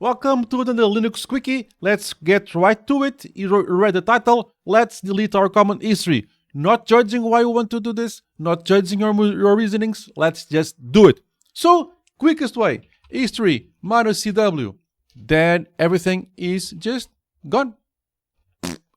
Welcome to the Linux Quickie. Let's get right to it. You read the title. Let's delete our common history. Not judging why you want to do this, not judging your reasonings. Let's just do it. So, quickest way, history minus CW. Then everything is just gone.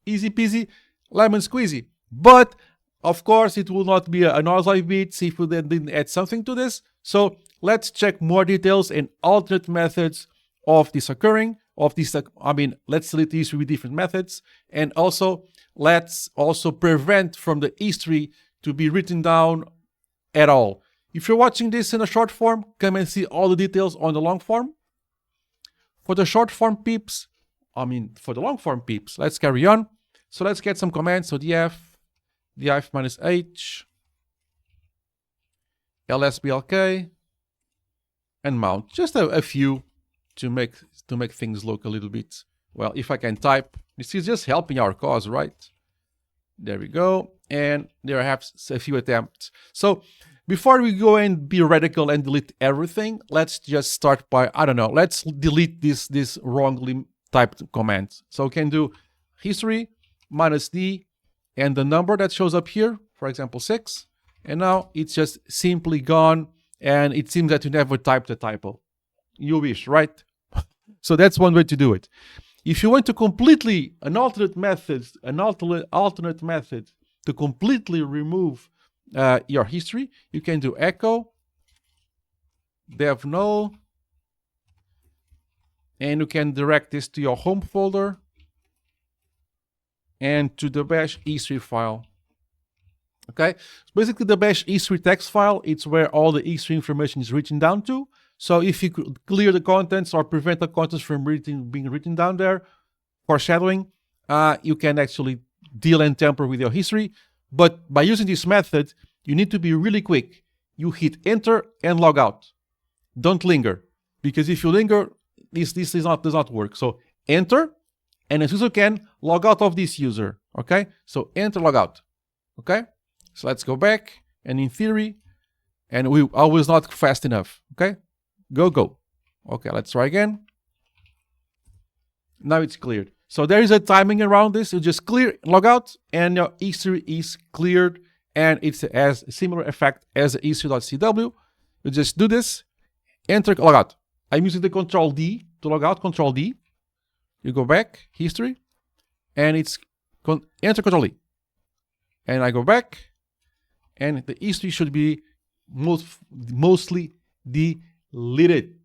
Easy peasy, lemon squeezy. But, of course, it will not be a noise live beat if we then didn't add something to this. So, let's check more details and alternate methods of this occurring, let's delete the history with different methods, and also let's also prevent from the history to be written down at all. If you're watching this in a short form, come and see all the details on the long form. For the short form peeps, for the long form peeps, let's carry on. So let's get some commands. So df minus h, lsblk, and mount. Just a few to make things look a little bit, well, if I can type. This is just helping our cause, right? There we go. And there I have a few attempts. So before we go and be radical and delete everything, let's just start by, let's delete this wrongly typed command. So we can do history minus d and the number that shows up here, for example, 6. And now it's just simply gone. And it seems that you never typed a typo. You wish, right? So that's one way to do it. If you want to completely, an alternate method to completely remove your history, you can do echo dev null, and you can direct this to your home folder and to the bash history file. Okay, so basically the bash history text file, it's where all the history information is written down to. So if you could clear the contents or prevent the contents from being written down there, foreshadowing, you can actually deal and tamper with your history. But by using this method, you need to be really quick. You hit enter and log out. Don't linger, because if you linger, this does not work. So enter, and as soon as you can, log out of this user. Okay, so enter, log out. Okay, so let's go back, and in theory, and I was not fast enough. Okay. Go. Okay, let's try again. Now it's cleared. So there is a timing around this. You just clear, log out, and your history is cleared, and it has a similar effect as the history.cw. You just do this, enter, log out. I'm using the Control D to log out, Control D. You go back, history, and it's enter, Control E. And I go back, and the history should be mostly deleted.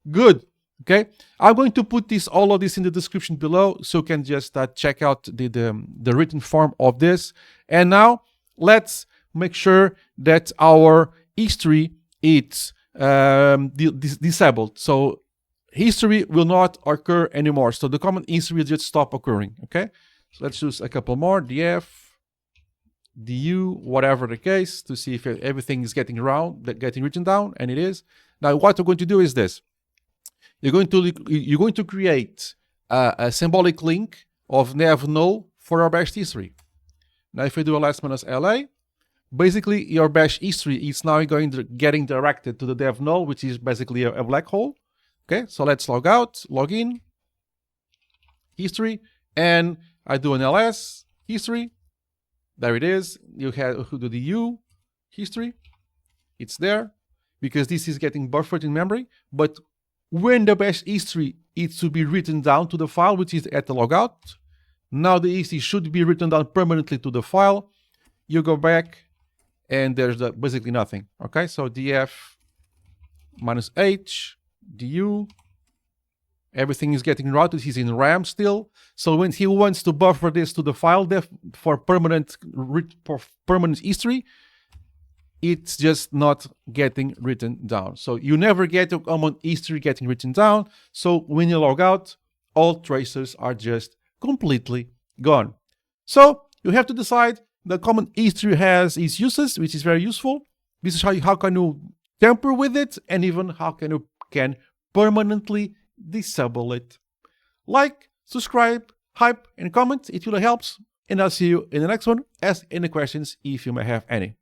Good. Okay, I'm going to put all of this in the description below, so you can just check out the written form of this. And now let's make sure that our history is disabled. So history will not occur anymore. So the common history will just stop occurring. Okay, so let's choose a couple more. df, du, whatever the case, to see if everything is getting written down, and it is. Now what we're going to do is this. You're going to create a symbolic link of nav null for our bash history. Now if we do ls minus la, basically your bash history is now getting directed to the dev null, which is basically a black hole. Okay, so let's log out, log in, history, and I do an ls history. There it is. You have do the u history. It's there because this is getting buffered in memory. But when the bash history is to be written down to the file, which is at the logout, now the history should be written down permanently to the file. You go back, and there's basically nothing. Okay, so df minus h du. Everything is getting routed. He's in RAM still. So when he wants to buffer this to the file for permanent history, it's just not getting written down. So you never get your common history getting written down. So when you log out, all traces are just completely gone. So you have to decide. The common history has its uses, which is very useful. This is how can you tamper with it, and even how you can permanently disable it. Like, subscribe, hype, and comment. It really helps. And I'll see you in the next one. Ask any questions if you may have any.